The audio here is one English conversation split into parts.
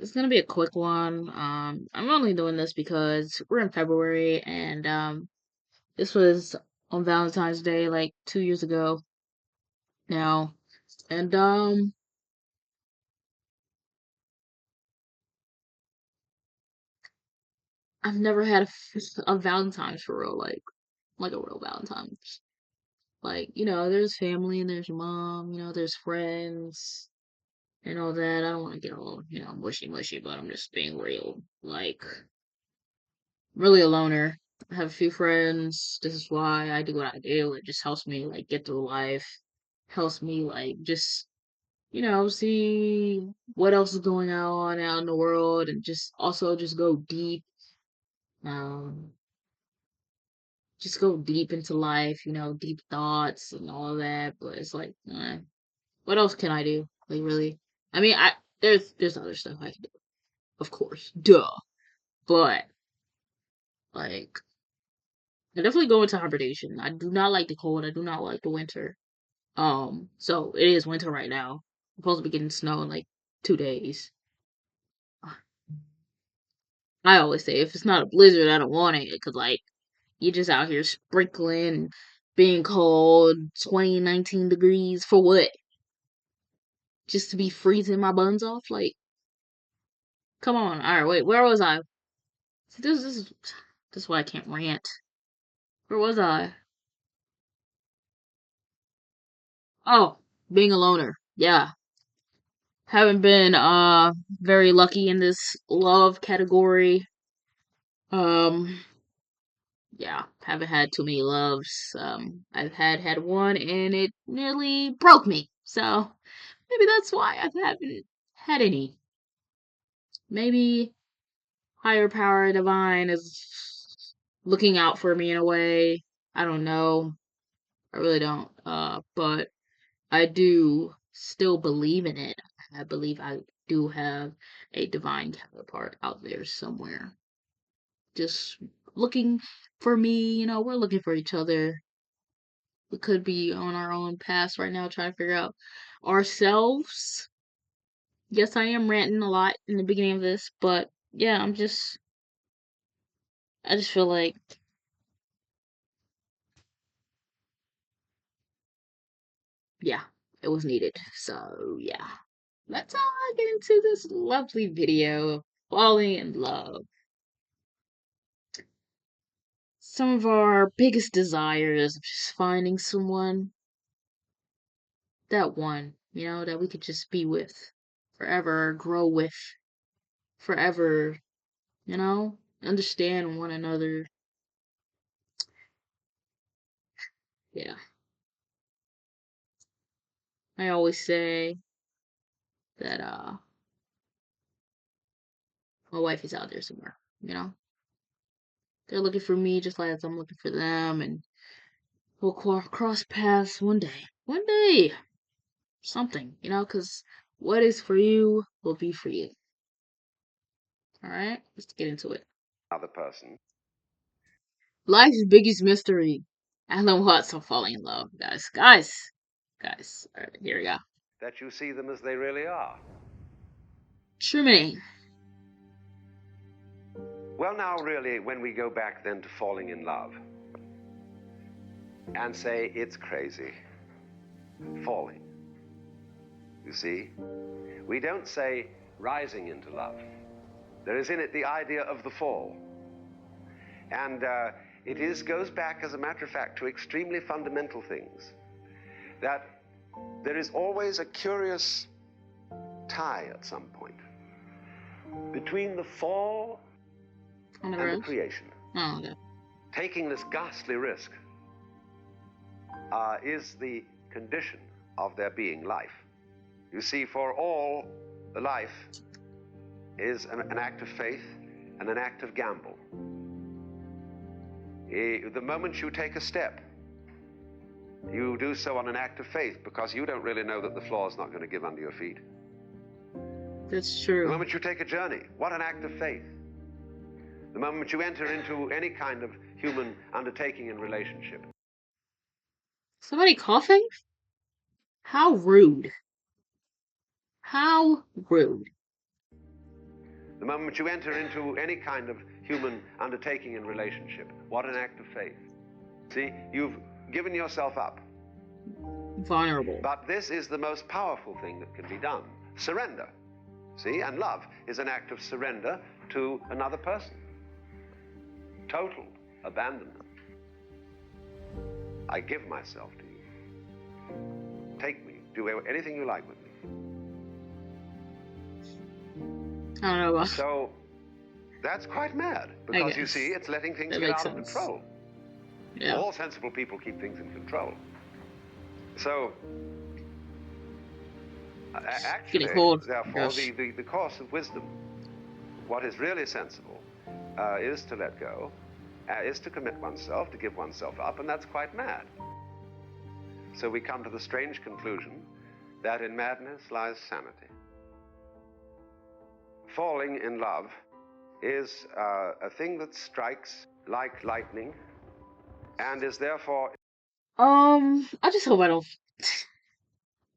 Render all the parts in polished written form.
It's gonna be a quick one. I'm only doing this because we're in February, and this was on Valentine's Day, like 2 years ago now, and I've never had a Valentine's for real, like a real Valentine's. Like, there's family and there's your mom, there's friends and all that. I don't want to get all, mushy mushy, but I'm just being real. Like, really a loner. I have a few friends. This is why I do what I do. It just helps me like get through life. Helps me like just, see what else is going on out in the world and just also just go deep. Um just go deep into life, deep thoughts and all that. But it's like, what else can I do? Like really? I mean, there's other stuff I can do, of course, duh. But like, I definitely go into hibernation. I do not like the cold. I do not like the winter. So it is winter right now. I'm supposed to be getting snow in like 2 days. I always say if it's not a blizzard, I don't want it because like you're just out here sprinkling, being cold, 20, 19 degrees for what? Just to be freezing my buns off? Like, come on. All right, wait, where was I? See, this is why I can't rant. Where was I? Oh, being a loner. Yeah, haven't been very lucky in this love category. Um, yeah, haven't had too many loves. I've had one and it nearly broke me. So maybe that's why I haven't had any. Maybe higher power divine is looking out for me in a way. I don't know. I really don't. But I do still believe in it. I believe I do have a divine counterpart out there somewhere. Just looking for me, we're looking for each other. We could be on our own paths right now trying to figure out ourselves. Yes, I am ranting a lot in the beginning of this, but yeah, I just feel like, yeah, it was needed. So, yeah. Let's all get into this lovely video of falling in love. Some of our biggest desires of just finding someone, that one, that we could just be with forever, grow with forever, understand one another. Yeah. I always say that my wife is out there somewhere, They're looking for me just like I'm looking for them and we'll cross paths one day. One day. Something, because what is for you will be for you. All right, let's get into it. Other person. Life's biggest mystery. Alan Watson falling in love, guys. Guys. All right, here we go. That you see them as they really are. Truman. Well, now, really, when we go back then to falling in love and say it's crazy, falling, you see, we don't say rising into love. There is in it the idea of the fall. And goes back, as a matter of fact, to extremely fundamental things. That there is always a curious tie at some point between the fall On the and the rose. creation. Oh, okay. Taking this ghastly risk is the condition of there being life. You see, for all, the life is an act of faith and an act of gamble. The moment you take a step, you do so on an act of faith because you don't really know that the floor is not going to give under your feet. That's The true. moment you take a journey, what an act of faith. The moment you enter into any kind of human undertaking and relationship. Somebody coughing? How rude. How rude. The moment you enter into any kind of human undertaking and relationship, what an act of faith. See, you've given yourself up. Vulnerable. But this is the most powerful thing that can be done. Surrender. See, and love is an act of surrender to another person. Total abandonment. I give myself to you. Take me. Do anything you like with me. I don't know about. So that's quite mad, because you see, it's letting things get out of control. Yeah. All sensible people keep things in control. So actually, therefore, the course of wisdom, what is really sensible, is to let go, is to commit oneself, to give oneself up, and that's quite mad. So we come to the strange conclusion that in madness lies sanity. Falling in love is a thing that strikes like lightning and is therefore... I just hope I don't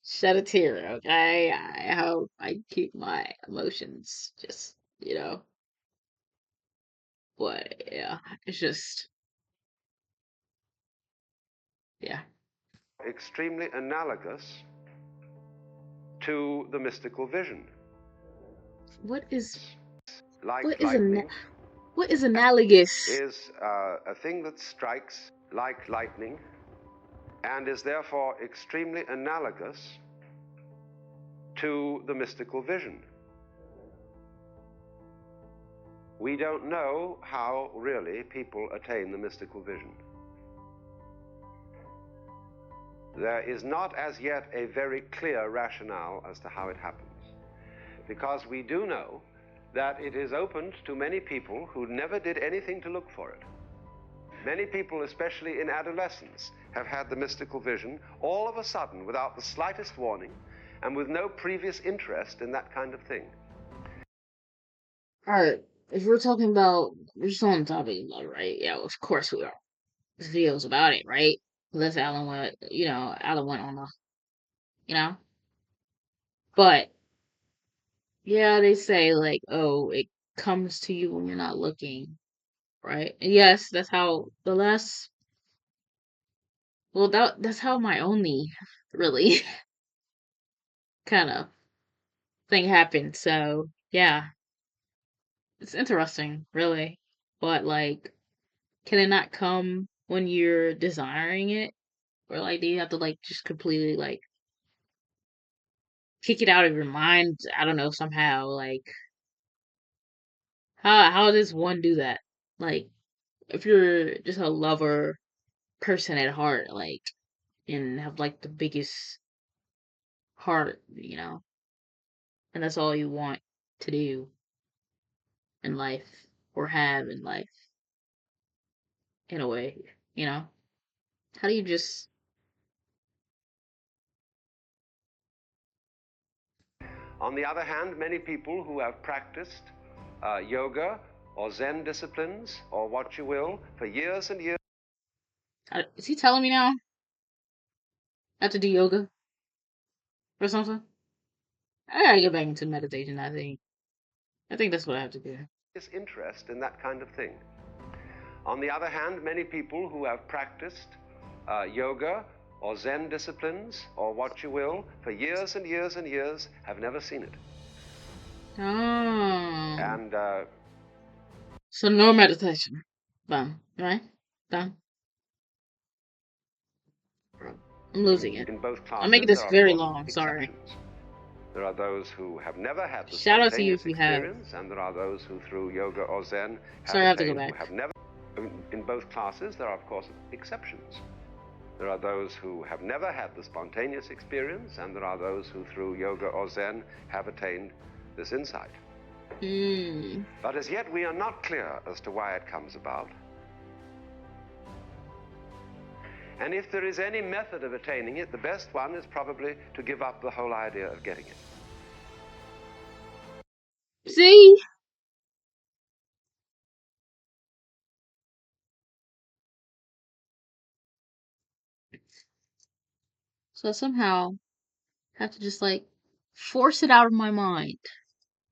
shed a tear, okay? I hope I keep my emotions just, but yeah, it's just, yeah. extremely analogous to the mystical vision. What is lightning what is analogous? Is a thing that strikes like lightning and is therefore extremely analogous to the mystical vision. We don't know how really people attain the mystical vision. There is not as yet a very clear rationale as to how it happens, because we do know that it is opened to many people who never did anything to look for it. Many people, especially in adolescence, have had the mystical vision all of a sudden without the slightest warning and with no previous interest in that kind of thing. All right, if we're talking about, we're just on the topic of love, right? Yeah, of course we are. This video's about it, right? Unless Alan went, Alan went on the, but yeah, they say like, oh, it comes to you when you're not looking, right? And yes, that's how the last. Well, that's how my only really kind of thing happened. So yeah, it's interesting, really. But like, can it not come when you're desiring it, or like, do you have to like just completely like kick it out of your mind? I don't know, somehow. Like, how does one do that? Like, if you're just a lover person at heart, like, and have like the biggest heart, and that's all you want to do in life or have in life, in a way, how do you just... On the other hand, many people who have practiced yoga or Zen disciplines or what you will for years and years... Is he telling me now I have to do yoga or something? I gotta get back into meditation. I think that's what I have to do. Interest in that kind of thing. On the other hand, many people who have practiced yoga or Zen disciplines or what you will for years and years and years have never seen it. Oh. And so no meditation. Done. Right? Done. I'm losing it. in both classes, I'm making this there are, very of course, long. Sorry. exceptions. There are those who have never had the Shout out to you if spontaneous you have. experience, and there are those who, through yoga or Zen, Sorry, I have to go attained, back. who have never. In both classes, there are, of course, exceptions. There are those who have never had the spontaneous experience, and there are those who, through yoga or Zen, have attained this insight. But as yet, we are not clear as to why it comes about. And if there is any method of attaining it, the best one is probably to give up the whole idea of getting it. See? So I somehow have to just like force it out of my mind,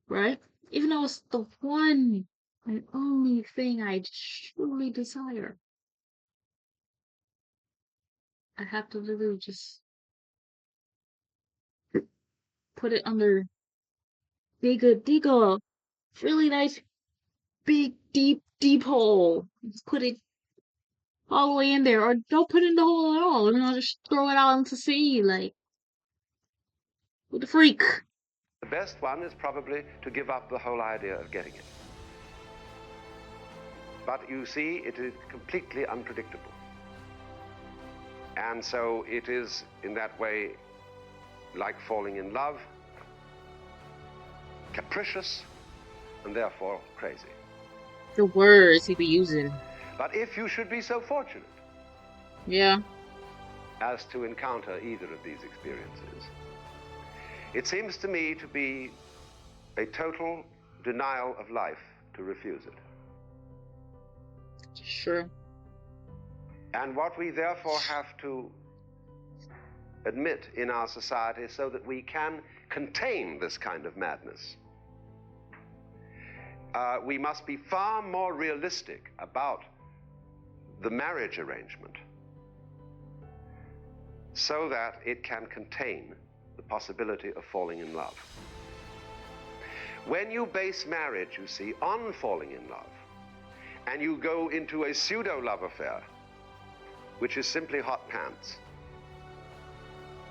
right? even though it's the one and only thing I truly desire. I have to literally just put it under dig a really nice big deep hole. Just put it all the way in there, or don't put it in the hole at all. Just throw it out into sea, like what the freak. The best one is probably to give up the whole idea of getting it. But you see, it is completely unpredictable. And so it is, in that way, like falling in love, capricious, and therefore crazy. The words he be using. But if you should be so fortunate Yeah. as to encounter either of these experiences, it seems to me to be a total denial of life to refuse it. Sure. And what we therefore have to admit in our society so that we can contain this kind of madness, we must be far more realistic about the marriage arrangement so that it can contain the possibility of falling in love. When you base marriage, you see, on falling in love, and you go into a pseudo-love affair, which is simply hot pants,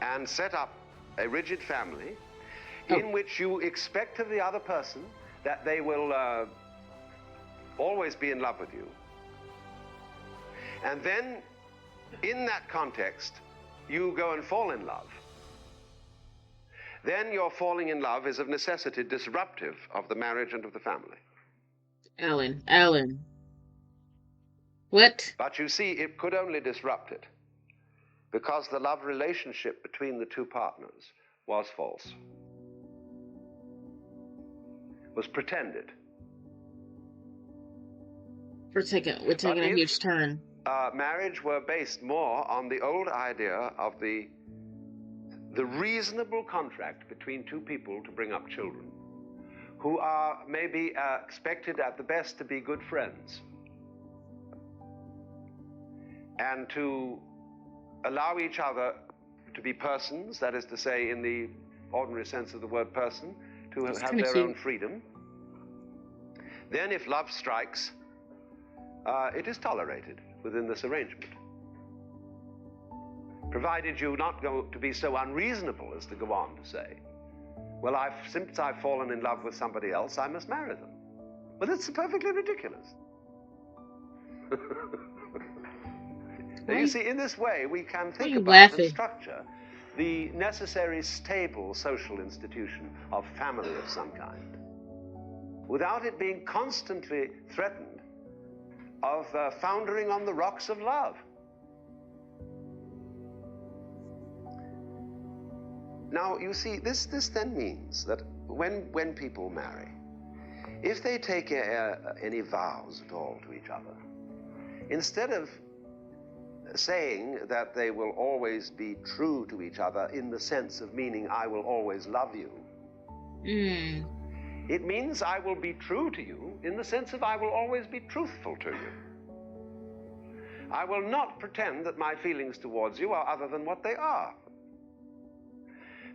and set up a rigid family in which you expect of the other person that they will always be in love with you. And then, in that context, you go and fall in love. Then your falling in love is of necessity disruptive of the marriage and of the family. Alan. What? But you see, it could only disrupt it because the love relationship between the two partners was false, was pretended. We're taking a huge turn. Marriage were based more on the old idea of the reasonable contract between two people to bring up children who are maybe expected at the best to be good friends and to allow each other to be persons, that is to say, in the ordinary sense of the word person, to have their own freedom. Then if love strikes, it is tolerated within this arrangement, provided you not go to be so unreasonable as to go on to say, well, since I've fallen in love with somebody else, I must marry them. Well, that's perfectly ridiculous. Now, you see, in this way, we can think about and structure the necessary stable social institution of family of some kind, without it being constantly threatened of foundering on the rocks of love. Now, you see, this then means that when people marry, if they take any vows at all to each other, instead of saying that they will always be true to each other in the sense of meaning I will always love you, it means I will be true to you in the sense of I will always be truthful to you. I will not pretend that my feelings towards you are other than what they are.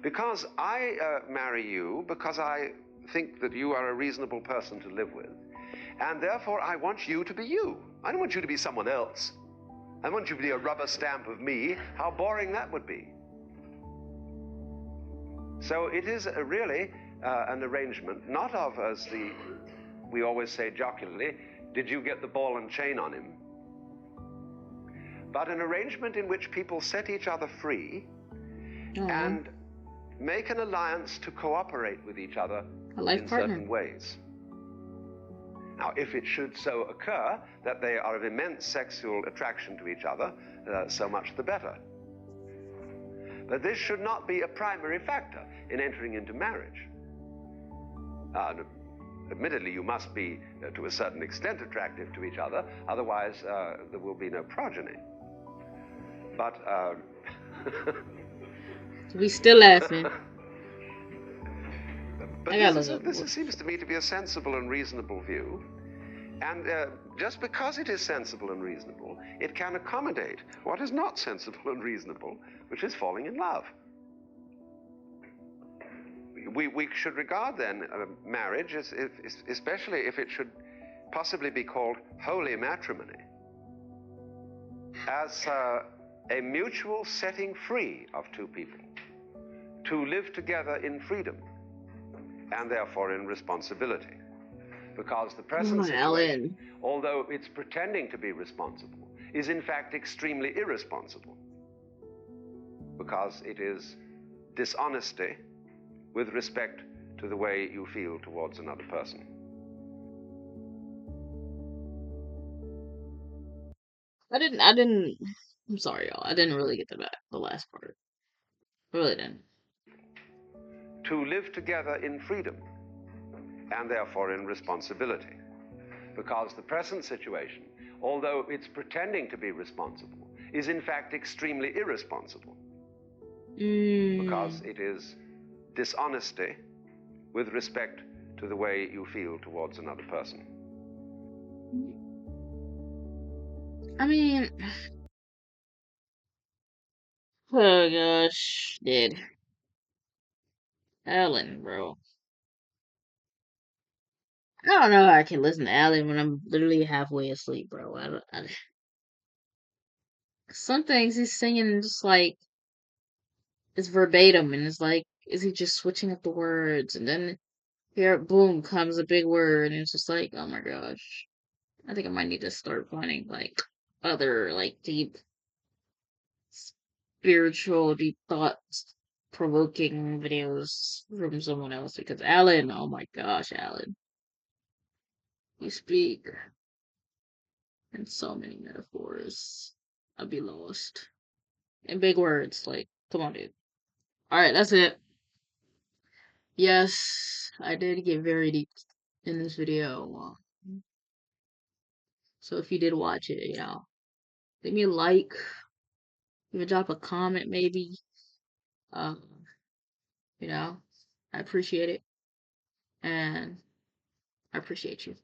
Because I marry you because I think that you are a reasonable person to live with, and therefore I want you to be you. I don't want you to be someone else. I want you to be a rubber stamp of me. How boring that would be. So it is really an arrangement, not of, as we always say jocularly, did you get the ball and chain on him? But an arrangement in which people set each other free and make an alliance to cooperate with each other in certain ways. Now, if it should so occur that they are of immense sexual attraction to each other, so much the better. But this should not be a primary factor in entering into marriage. Admittedly, you must be, to a certain extent, attractive to each other, otherwise there will be no progeny. But... we still laughing. I But gotta this look. seems to me to be a sensible and reasonable view. And just because it is sensible and reasonable, it can accommodate what is not sensible and reasonable, which is falling in love. We should regard then marriage, especially if it should possibly be called holy matrimony, as a mutual setting free of two people to live together in freedom and therefore in responsibility. Because the present Oh, situation, Alan. although it's pretending to be responsible, is in fact extremely irresponsible. Because it is dishonesty with respect to the way you feel towards another person. I didn't, I'm sorry, y'all. I didn't really get the last part. I really didn't. To live together in freedom and therefore in responsibility. Because the present situation, although it's pretending to be responsible, is in fact extremely irresponsible. Because it is dishonesty with respect to the way you feel towards another person. I mean, oh gosh, dude. Alan, bro. I don't know how I can listen to Alan when I'm literally halfway asleep, bro. Some things he's singing just like it's verbatim, and it's like, is he just switching up the words? And then here, boom, comes a big word, and it's just like, oh my gosh. I think I might need to start finding like other like deep spiritual, deep thoughts provoking videos from someone else because Alan, oh my gosh, Alan, you speak in so many metaphors. I'd be lost. In big words, like, come on, dude. Alright, that's it. Yes, I did get very deep in this video. So if you did watch it, leave me a like, even drop a comment maybe. Um, I appreciate it. And I appreciate you.